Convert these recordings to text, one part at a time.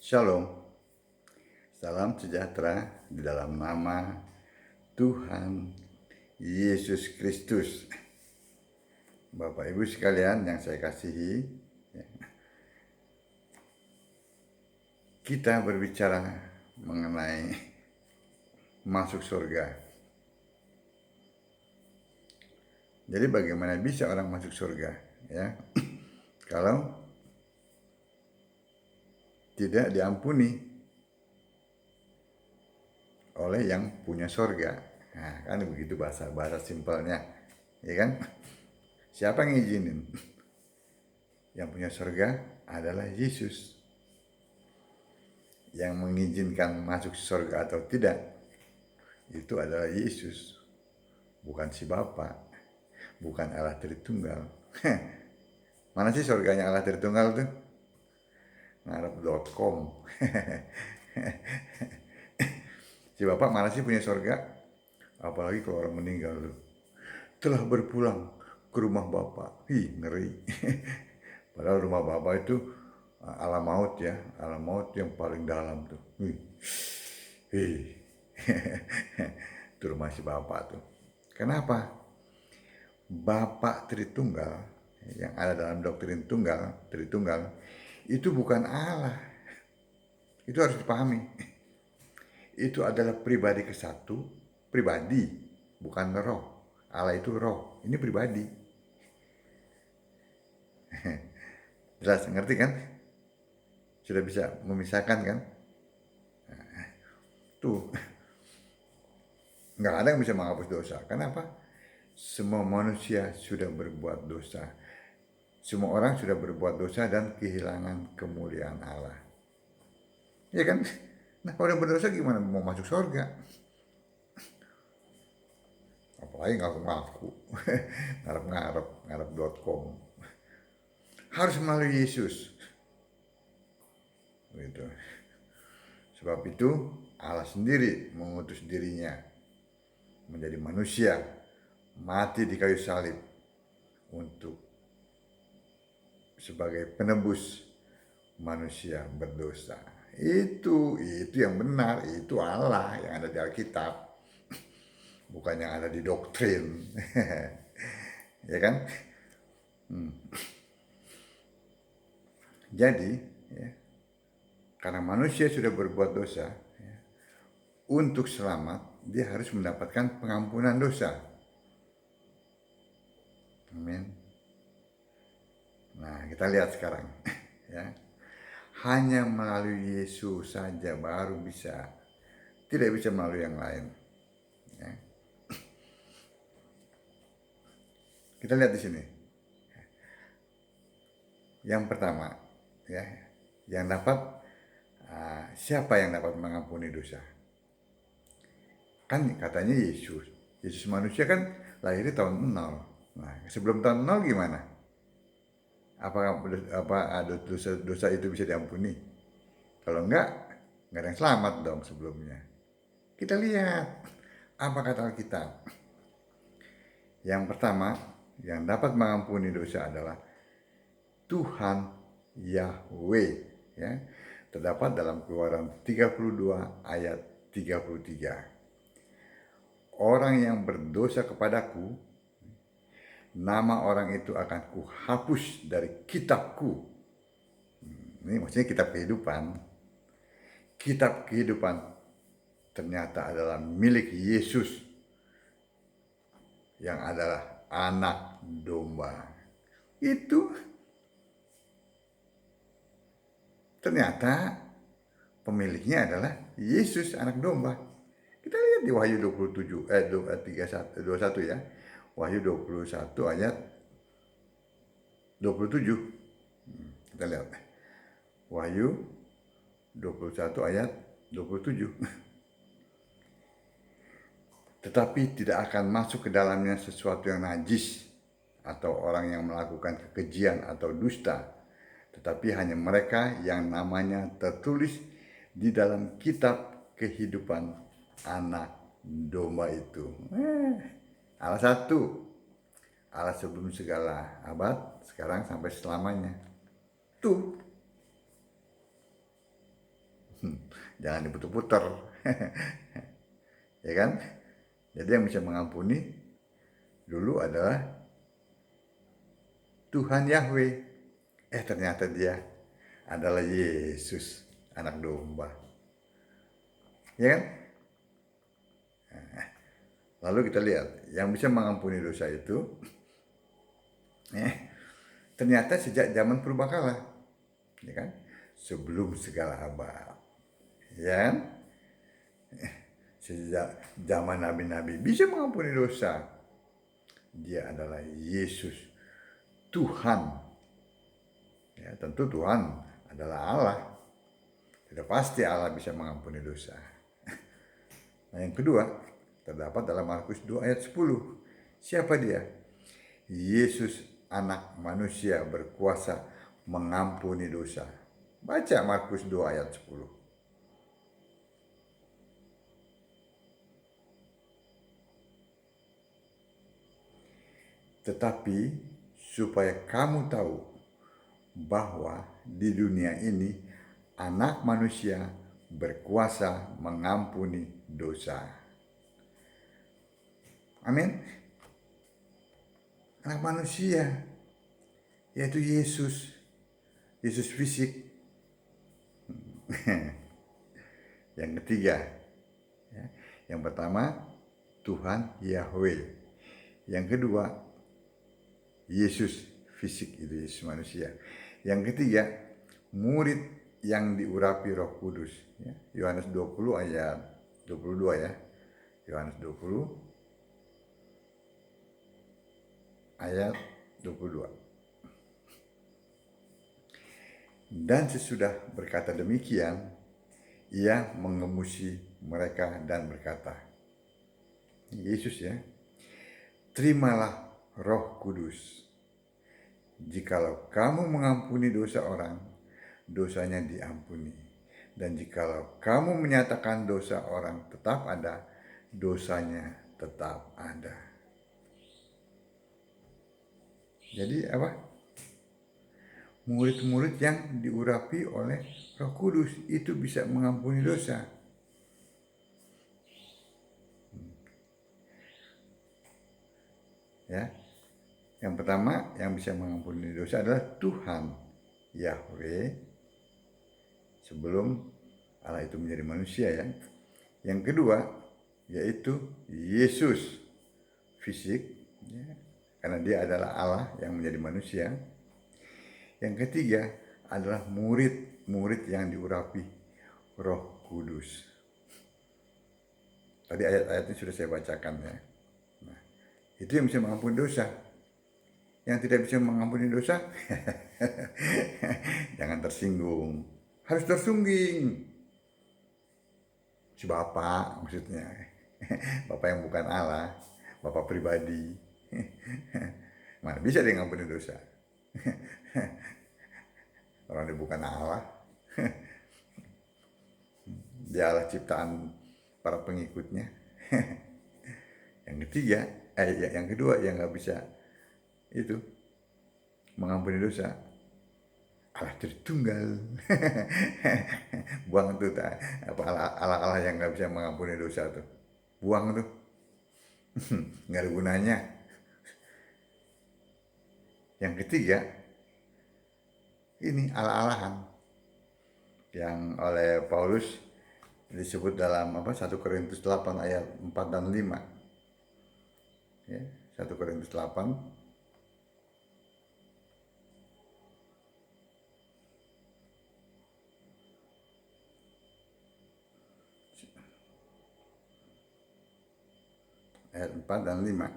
Shalom, salam sejahtera di dalam nama Tuhan Yesus Kristus. Bapak Ibu sekalian yang saya kasihi, kita berbicara mengenai masuk surga. Jadi bagaimana bisa orang masuk surga? Ya, kalau tidak diampuni oleh yang punya surga. Nah, kan begitu bahasa simpelnya, ya kan? Siapa yang ngizinin? Yang punya surga adalah Yesus. Yang mengizinkan masuk surga atau tidak, itu adalah Yesus. Bukan si Bapa, bukan Allah Tritunggal. Mana sih surganya Allah Tritunggal tuh? Ngarep.com. Si Bapak mana sih punya surga? Apalagi kalau orang meninggal tuh. Telah berpulang ke rumah Bapak. Ih, ngeri. Padahal rumah Bapak itu alam maut ya, alam maut yang paling dalam tuh. Itu rumah si Bapak tuh. Kenapa? Bapak Tritunggal yang ada dalam doktrin Tritunggal itu bukan Allah. Itu harus dipahami. Itu adalah pribadi kesatu, pribadi, bukan roh. Allah itu roh, ini pribadi. Jelas, ngerti kan? Sudah bisa memisahkan kan? Tuh, nggak ada yang bisa menghapus dosa. Kenapa? Semua manusia sudah berbuat dosa. Semua orang sudah berbuat dosa dan kehilangan kemuliaan Allah. Ya kan? Nah, kalau udah berdosa gimana mau masuk surga? Apalagi ngaku-ngaku. Ngarep.com. Harus melalui Yesus. Gitu. Sebab itu Allah sendiri mengutus dirinya menjadi manusia, mati di kayu salib untuk sebagai penebus manusia berdosa. Itu yang benar, itu Allah yang ada di Alkitab, bukan yang ada di doktrin. Ya kan? Jadi, ya, karena manusia sudah berbuat dosa, ya, untuk selamat dia harus mendapatkan pengampunan dosa. Amin. Nah, kita lihat sekarang, ya. Hanya melalui Yesus saja baru bisa, tidak bisa melalui yang lain. Ya. Kita lihat di sini. Yang pertama, ya, yang dapat siapa yang dapat mengampuni dosa? Kan katanya Yesus. Yesus manusia kan lahirnya tahun 0. Nah, sebelum tahun 0 gimana? Apakah dosa itu bisa diampuni? Kalau enggak ada yang selamat dong sebelumnya. Kita lihat apa kata Alkitab. Yang pertama, yang dapat mengampuni dosa adalah Tuhan Yahweh, ya. Terdapat dalam Keluaran 32 ayat 33. Orang yang berdosa kepadaku, nama orang itu akan kuhapus dari kitabku. Ini maksudnya kitab kehidupan. Kitab kehidupan ternyata adalah milik Yesus yang adalah anak domba. Itu ternyata pemiliknya adalah Yesus anak domba. Kita lihat di Wahyu 27 21 ya. Wahyu 21 ayat 27. Kita lihat. Wahyu 21 ayat 27. Tetapi tidak akan masuk ke dalamnya sesuatu yang najis atau orang yang melakukan kekejian atau dusta, tetapi hanya mereka yang namanya tertulis di dalam kitab kehidupan anak domba itu. Allah satu, Allah sebelum segala abad, sekarang sampai selamanya. Tuh, jangan diputar-putar. Ya kan? Jadi yang bisa mengampuni dulu adalah Tuhan Yahweh. Ternyata dia adalah Yesus, anak domba. Ya kan? Lalu kita lihat, yang bisa mengampuni dosa itu, ternyata sejak zaman purbakala, ya kan? Sebelum segala abad, ya kan? Sejak zaman nabi-nabi bisa mengampuni dosa. Dia adalah Yesus, Tuhan. Ya, tentu Tuhan adalah Allah. Tidak pasti Allah bisa mengampuni dosa. Nah, yang kedua, terdapat dalam Markus 2 ayat 10. Siapa dia? Yesus anak manusia berkuasa mengampuni dosa. Baca Markus 2 ayat 10. Tetapi supaya kamu tahu bahwa di dunia ini anak manusia berkuasa mengampuni dosa. Amin. Anak manusia, yaitu Yesus. Yesus fisik. Yang ketiga, yang pertama Tuhan Yahweh. Yang kedua Yesus fisik, itu Yesus manusia. Yang ketiga, murid yang diurapi Roh Kudus. Yohanes 20 ayat 22 ya. Yohanes 20 ayat 22. Dan sesudah berkata demikian, ia mengemusi mereka dan berkata, Yesus ya, terimalah Roh Kudus. Jikalau kamu mengampuni dosa orang, dosanya diampuni. Dan jikalau kamu menyatakan dosa orang tetap ada, dosanya tetap ada. Jadi apa? Murid-murid yang diurapi oleh Roh Kudus itu bisa mengampuni dosa. Ya. Yang pertama yang bisa mengampuni dosa adalah Tuhan Yahweh sebelum Allah itu menjadi manusia ya. Yang kedua yaitu Yesus fisik ya, karena dia adalah Allah yang menjadi manusia. Yang ketiga adalah murid-murid yang diurapi Roh Kudus. Tadi ayat-ayatnya sudah saya bacakan ya. Nah, itu yang bisa mengampuni dosa. Yang tidak bisa mengampuni dosa, jangan tersinggung. Harus tersungging. Si Bapak maksudnya. Bapak yang bukan Allah. Bapak pribadi. Mana bisa dia ngampuni dosa? Orang dia bukan Allah. Dia Allah ciptaan para pengikutnya. Yang ketiga, yang kedua yang nggak bisa itu mengampuni dosa, Allah Tritunggal. Buang tuh apa Allah yang nggak bisa mengampuni dosa tuh, buang tuh. Nggak ada gunanya. Yang ketiga ini Allah-alahan yang oleh Paulus disebut dalam 1 Korintus 8 ayat 4 dan 5 ya, 1 Korintus 8 ayat 4 dan 5.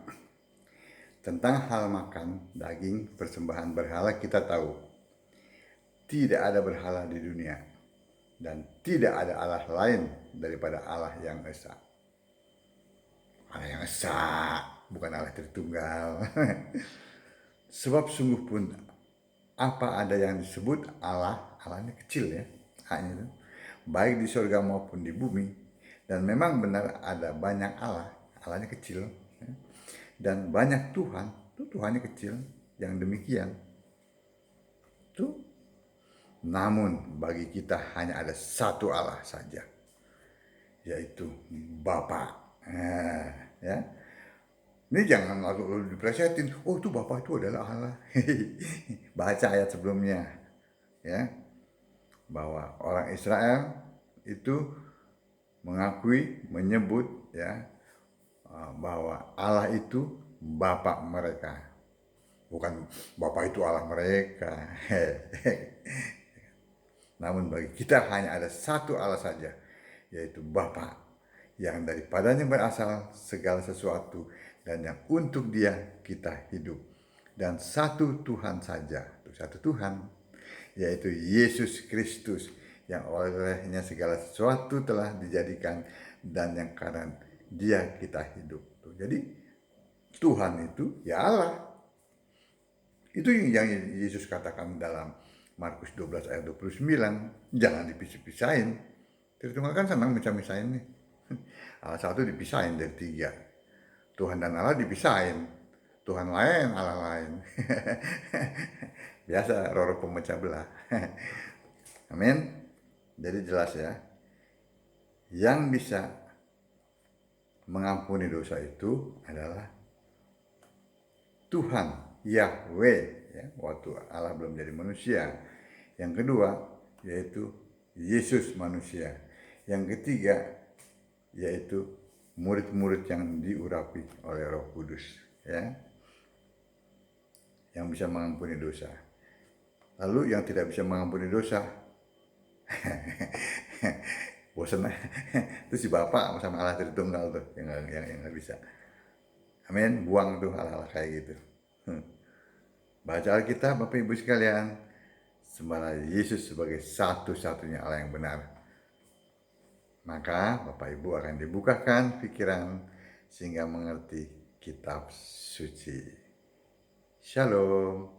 Tentang hal makan daging persembahan berhala kita tahu, tidak ada berhala di dunia dan tidak ada Allah lain daripada Allah yang esa. Allah yang esa, bukan Allah Tritunggal. Sebab sungguh pun apa ada yang disebut Allah, Allahnya kecil ya, A-nya itu, baik di surga maupun di bumi. Dan memang benar ada banyak Allah, Allahnya kecil, dan banyak Tuhan, itu Tuhannya kecil, yang demikian. Tuh. Namun bagi kita hanya ada satu Allah saja, yaitu Bapa. Nah, ya. Ini jangan lalu diplesetin, oh itu Bapa itu adalah Allah. Baca ayat sebelumnya, ya, bahwa orang Israel itu mengakui, menyebut, ya, bahwa Allah itu Bapa mereka, bukan Bapa itu Allah mereka. Namun bagi kita hanya ada satu Allah saja, yaitu Bapa, yang daripadanya berasal segala sesuatu dan yang untuk Dia kita hidup. Dan satu Tuhan saja, satu Tuhan, yaitu Yesus Kristus, yang olehnya segala sesuatu telah dijadikan dan yang karena Dia kita hidup. Jadi Tuhan itu ya Allah. Itu yang Yesus katakan dalam Markus 12 ayat 29, jangan dipisah-pisahin. Tritunggal kan senang misah-misahin nih. Allah satu dipisahin dari tiga. Tuhan dan Allah dipisahin. Tuhan lain, Allah lain. Biasa roh pemecah belah. Amin. Jadi jelas ya. Yang bisa mengampuni dosa itu adalah Tuhan, Yahweh, ya, waktu Allah belum jadi manusia. Yang kedua yaitu Yesus manusia. Yang ketiga yaitu murid-murid yang diurapi oleh Roh Kudus, ya, yang bisa mengampuni dosa. Lalu yang tidak bisa mengampuni dosa, bosan itu si Bapak sama Allah Tritunggal tuh yang nggak bisa. Amin, buang tuh hal-hal kayak gitu. Baca Alkitab Bapak Ibu sekalian, sembahlah Yesus sebagai satu-satunya Allah yang benar. Maka Bapak Ibu akan dibukakan pikiran sehingga mengerti kitab suci. Shalom.